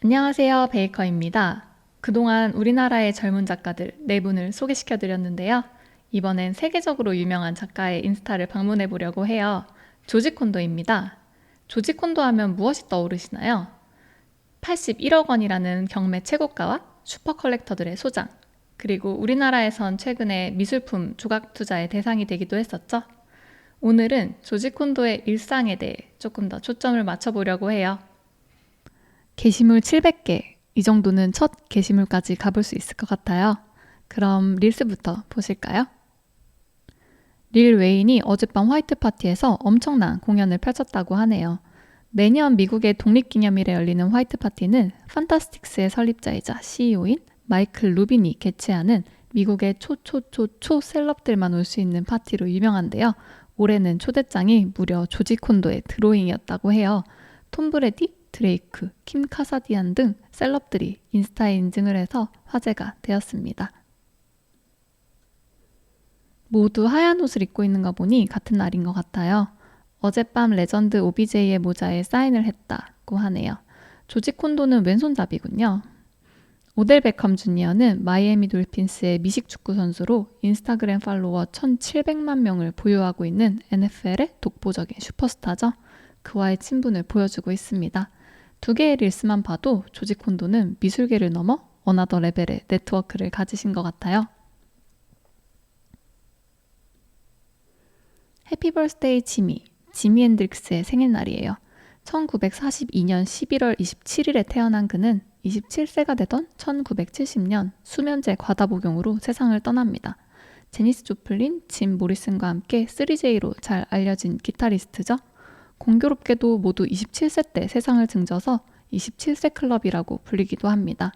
안녕하세요. 베이커입니다. 그동안 우리나라의 젊은 작가들 4분을 소개시켜 드렸는데요. 이번엔 세계적으로 유명한 작가의 인스타를 방문해 보려고 해요. 조지 콘도입니다. 조지 콘도 하면 무엇이 떠오르시나요? 81억 원이라는 경매 최고가와 슈퍼 컬렉터들의 소장, 그리고 우리나라에선 최근에 미술품 조각 투자의 대상이 되기도 했었죠. 오늘은 조지 콘도의 일상에 대해 조금 더 초점을 맞춰보려고 해요. 게시물 700개, 이 정도는 첫 게시물까지 가볼 수 있을 것 같아요. 그럼 릴스부터 보실까요? 릴 웨인이 어젯밤 화이트 파티에서 엄청난 공연을 펼쳤다고 하네요. 매년 미국의 독립기념일에 열리는 화이트 파티는 판타스틱스의 설립자이자 CEO인 마이클 루빈이 개최하는 미국의 초초초초 셀럽들만 올 수 있는 파티로 유명한데요. 올해는 초대장이 무려 조지 콘도의 드로잉이었다고 해요. 톰 브래디, 드레이크, 킴 카사디안 등 셀럽들이 인스타에 인증을 해서 화제가 되었습니다. 모두 하얀 옷을 입고 있는 거 보니 같은 날인 것 같아요. 어젯밤 레전드 OBJ의 모자에 사인을 했다고 하네요. 조지 콘도는 왼손잡이군요. 오델 베컴 주니어는 마이애미 돌핀스의 미식 축구 선수로 인스타그램 팔로워 1,700만 명을 보유하고 있는 NFL의 독보적인 슈퍼스타죠. 그와의 친분을 보여주고 있습니다. 두 개의 릴스만 봐도 조지 콘도는 미술계를 넘어 어나더 레벨의 네트워크를 가지신 것 같아요. 해피 버스데이 지미 핸드릭스의 생일날이에요. 1942년 11월 27일에 태어난 그는 27세가 되던 1970년 수면제 과다 복용으로 세상을 떠납니다. 제니스 조플린, 짐 모리슨과 함께 3J로 잘 알려진 기타리스트죠. 공교롭게도 모두 27세 때 세상을 증져서 27세 클럽이라고 불리기도 합니다.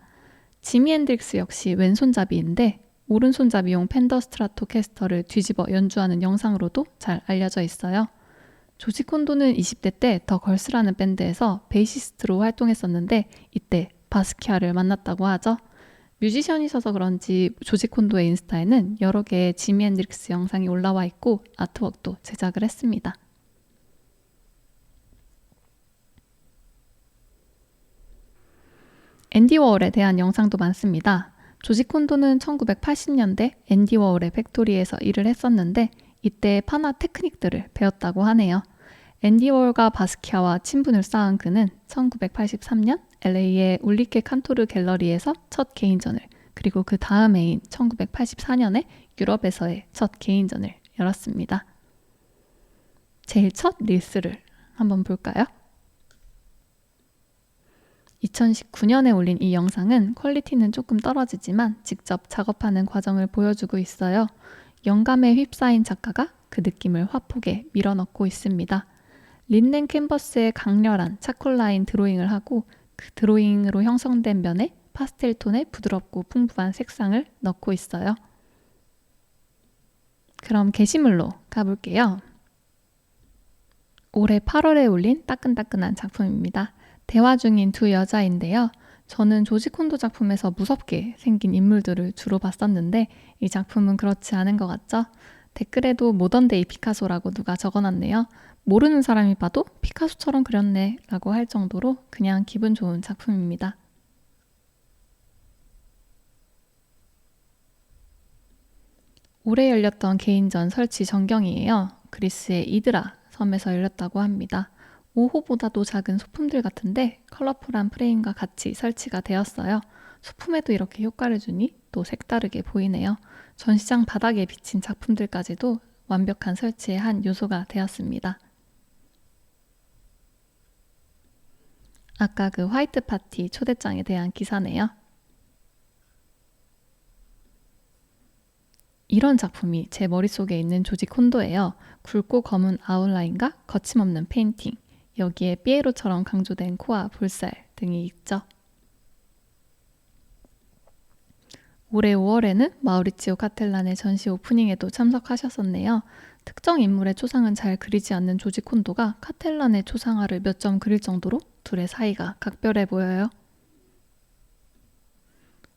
지미 핸드릭스 역시 왼손잡이인데 오른손잡이용 펜더 스트라토캐스터를 뒤집어 연주하는 영상으로도 잘 알려져 있어요. 조지 콘도는 20대 때 더 걸스라는 밴드에서 베이시스트로 활동했었는데 이때 바스키아를 만났다고 하죠. 뮤지션이셔서 그런지 조지 콘도의 인스타에는 여러 개의 지미 핸드릭스 영상이 올라와 있고 아트웍도 제작을 했습니다. 앤디 워홀에 대한 영상도 많습니다. 조지 콘도는 1980년대 앤디 워홀의 팩토리에서 일을 했었는데 이때 파나 테크닉들을 배웠다고 하네요. 앤디 워홀과 바스키아와 친분을 쌓은 그는 1983년 LA의 울리케 칸토르 갤러리에서 첫 개인전을, 그리고 그 다음 해인 1984년에 유럽에서의 첫 개인전을 열었습니다. 제일 첫 릴스를 한번 볼까요? 2019년에 올린 이 영상은 퀄리티는 조금 떨어지지만 직접 작업하는 과정을 보여주고 있어요. 영감에 휩싸인 작가가 그 느낌을 화폭에 밀어넣고 있습니다. 린넨 캔버스에 강렬한 차콜라인 드로잉을 하고 그 드로잉으로 형성된 면에 파스텔 톤의 부드럽고 풍부한 색상을 넣고 있어요. 그럼 게시물로 가볼게요. 올해 8월에 올린 따끈따끈한 작품입니다. 대화 중인 두 여자인데요. 저는 조지 콘도 작품에서 무섭게 생긴 인물들을 주로 봤었는데 이 작품은 그렇지 않은 것 같죠? 댓글에도 모던데이 피카소라고 누가 적어놨네요. 모르는 사람이 봐도 피카소처럼 그렸네 라고 할 정도로 그냥 기분 좋은 작품입니다. 올해 열렸던 개인전 설치 전경이에요. 그리스의 이드라 섬에서 열렸다고 합니다. 5호보다도 작은 소품들 같은데 컬러풀한 프레임과 같이 설치가 되었어요. 소품에도 이렇게 효과를 주니 또 색다르게 보이네요. 전시장 바닥에 비친 작품들까지도 완벽한 설치의 한 요소가 되었습니다. 아까 그 화이트 파티 초대장에 대한 기사네요. 이런 작품이 제 머릿속에 있는 조지 콘도예요. 굵고 검은 아웃라인과 거침없는 페인팅, 여기에 피에로처럼 강조된 코와 볼살 등이 있죠. 올해 5월에는 마우리치오 카텔란의 전시 오프닝에도 참석하셨었네요. 특정 인물의 초상은 잘 그리지 않는 조지 콘도가 카텔란의 초상화를 몇 점 그릴 정도로 둘의 사이가 각별해 보여요.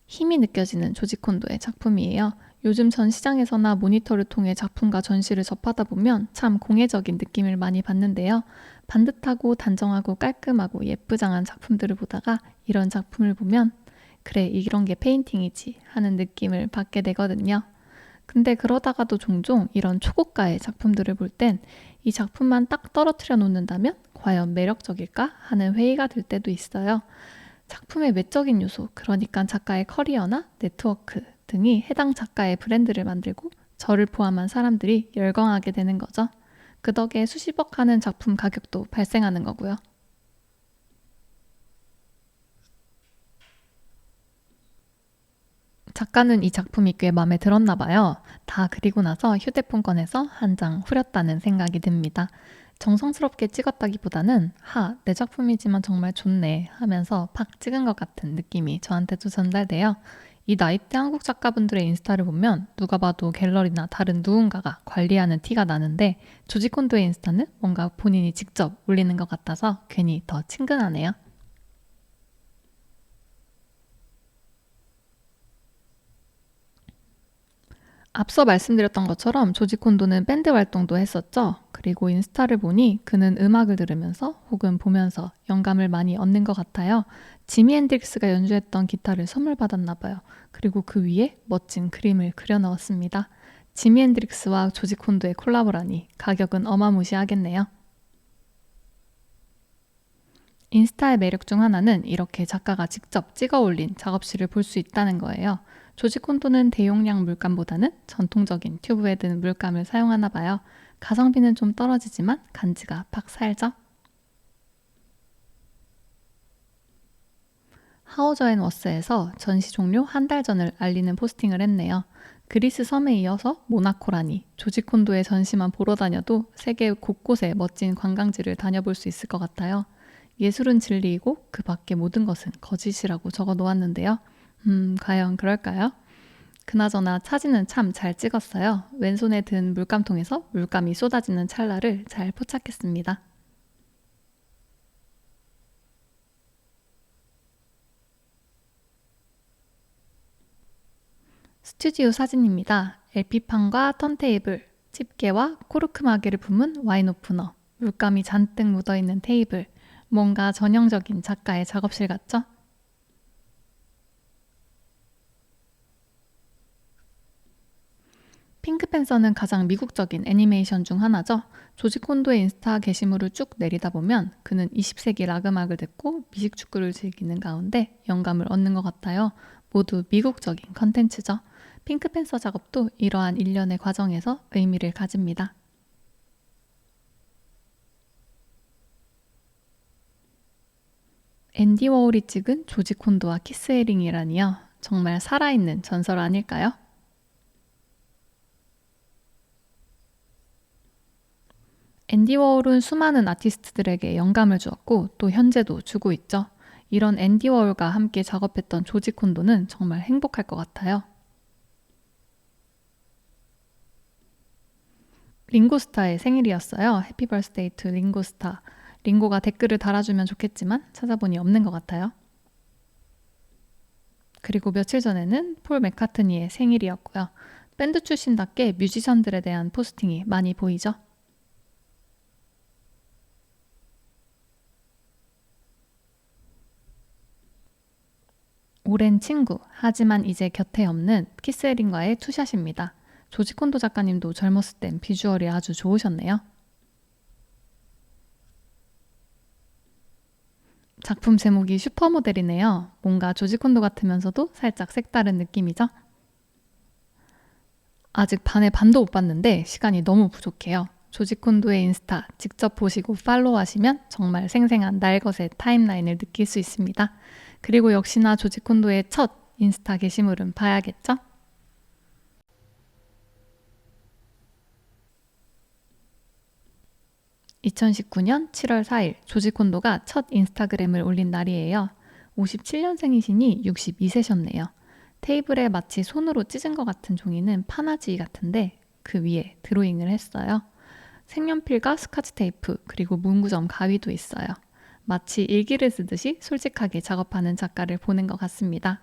힘이 느껴지는 조지 콘도의 작품이에요. 요즘 전시장에서나 모니터를 통해 작품과 전시를 접하다 보면 참 공예적인 느낌을 많이 받는데요. 반듯하고 단정하고 깔끔하고 예쁘장한 작품들을 보다가 이런 작품을 보면 그래, 이런 게 페인팅이지 하는 느낌을 받게 되거든요. 근데 그러다가도 종종 이런 초고가의 작품들을 볼 땐 이 작품만 딱 떨어뜨려 놓는다면 과연 매력적일까 하는 회의가 들 때도 있어요. 작품의 외적인 요소, 그러니까 작가의 커리어나 네트워크 등이 해당 작가의 브랜드를 만들고 저를 포함한 사람들이 열광하게 되는 거죠. 그 덕에 수십억 하는 작품 가격도 발생하는 거고요. 작가는 이 작품이 꽤 마음에 들었나 봐요. 다 그리고 나서 휴대폰 꺼내서 한 장 후렸다는 생각이 듭니다. 정성스럽게 찍었다기보다는 내 작품이지만 정말 좋네 하면서 팍 찍은 것 같은 느낌이 저한테도 전달돼요. 이 나이대 한국 작가분들의 인스타를 보면 누가 봐도 갤러리나 다른 누군가가 관리하는 티가 나는데 조지 콘도의 인스타는 뭔가 본인이 직접 올리는 것 같아서 괜히 더 친근하네요. 앞서 말씀드렸던 것처럼 조지 콘도는 밴드 활동도 했었죠. 그리고 인스타를 보니 그는 음악을 들으면서 혹은 보면서 영감을 많이 얻는 것 같아요. 지미 앤드릭스가 연주했던 기타를 선물 받았나 봐요. 그리고 그 위에 멋진 그림을 그려 넣었습니다. 지미 앤드릭스와 조지 콘도의 콜라보라니 가격은 어마무시하겠네요. 인스타의 매력 중 하나는 이렇게 작가가 직접 찍어 올린 작업실을 볼 수 있다는 거예요. 조지 콘도는 대용량 물감보다는 전통적인 튜브에 든 물감을 사용하나 봐요. 가성비는 좀 떨어지지만 간지가 팍 살죠. 하우저 앤 워스에서 전시 종료 한 달 전을 알리는 포스팅을 했네요. 그리스 섬에 이어서 모나코라니 조지 콘도의 전시만 보러 다녀도 세계 곳곳에 멋진 관광지를 다녀볼 수 있을 것 같아요. 예술은 진리이고 그 밖의 모든 것은 거짓이라고 적어 놓았는데요. 과연 그럴까요? 그나저나 사진은 참 잘 찍었어요. 왼손에 든 물감통에서 물감이 쏟아지는 찰나를 잘 포착했습니다. 스튜디오 사진입니다. LP판과 턴테이블, 집게와 코르크 마개를 품은 와인 오프너, 물감이 잔뜩 묻어있는 테이블, 뭔가 전형적인 작가의 작업실 같죠? 핑크팬서는 가장 미국적인 애니메이션 중 하나죠. 조지 콘도의 인스타 게시물을 쭉 내리다 보면 그는 20세기 락 음악을 듣고 미식축구를 즐기는 가운데 영감을 얻는 것 같아요. 모두 미국적인 컨텐츠죠. 핑크팬서 작업도 이러한 일련의 과정에서 의미를 가집니다. 앤디 워홀이 찍은 조지 콘도와 키스 헤링이라니요. 정말 살아있는 전설 아닐까요? 앤디 워홀은 수많은 아티스트들에게 영감을 주었고 또 현재도 주고 있죠. 이런 앤디 워홀과 함께 작업했던 조지 콘도는 정말 행복할 것 같아요. 링고스타의 생일이었어요. 해피 버스데이 투 링고스타. 링고가 댓글을 달아주면 좋겠지만 찾아보니 없는 것 같아요. 그리고 며칠 전에는 폴 맥카트니의 생일이었고요. 밴드 출신답게 뮤지션들에 대한 포스팅이 많이 보이죠. 오랜 친구, 하지만 이제 곁에 없는 키스에린과의 투샷입니다. 조지 콘도 작가님도 젊었을 땐 비주얼이 아주 좋으셨네요. 작품 제목이 슈퍼모델이네요. 뭔가 조지 콘도 같으면서도 살짝 색다른 느낌이죠. 아직 반의 반도 못 봤는데 시간이 너무 부족해요. 조지 콘도의 인스타 직접 보시고 팔로우하시면 정말 생생한 날것의 타임라인을 느낄 수 있습니다. 그리고 역시나 조지 콘도의 첫 인스타 게시물은 봐야겠죠? 2019년 7월 4일 조지 콘도가 첫 인스타그램을 올린 날이에요. 57년생이시니 62세셨네요. 테이블에 마치 손으로 찢은 것 같은 종이는 파나지 같은데 그 위에 드로잉을 했어요. 색연필과 스카치 테이프 그리고 문구점 가위도 있어요. 마치 일기를 쓰듯이 솔직하게 작업하는 작가를 보는 것 같습니다.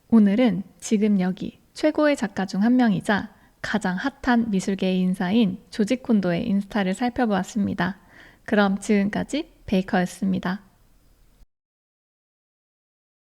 오늘은 지금 여기 최고의 작가 중 한 명이자 가장 핫한 미술계의 인사인 조지 콘도의 인스타를 살펴보았습니다. 그럼 지금까지 베이커였습니다.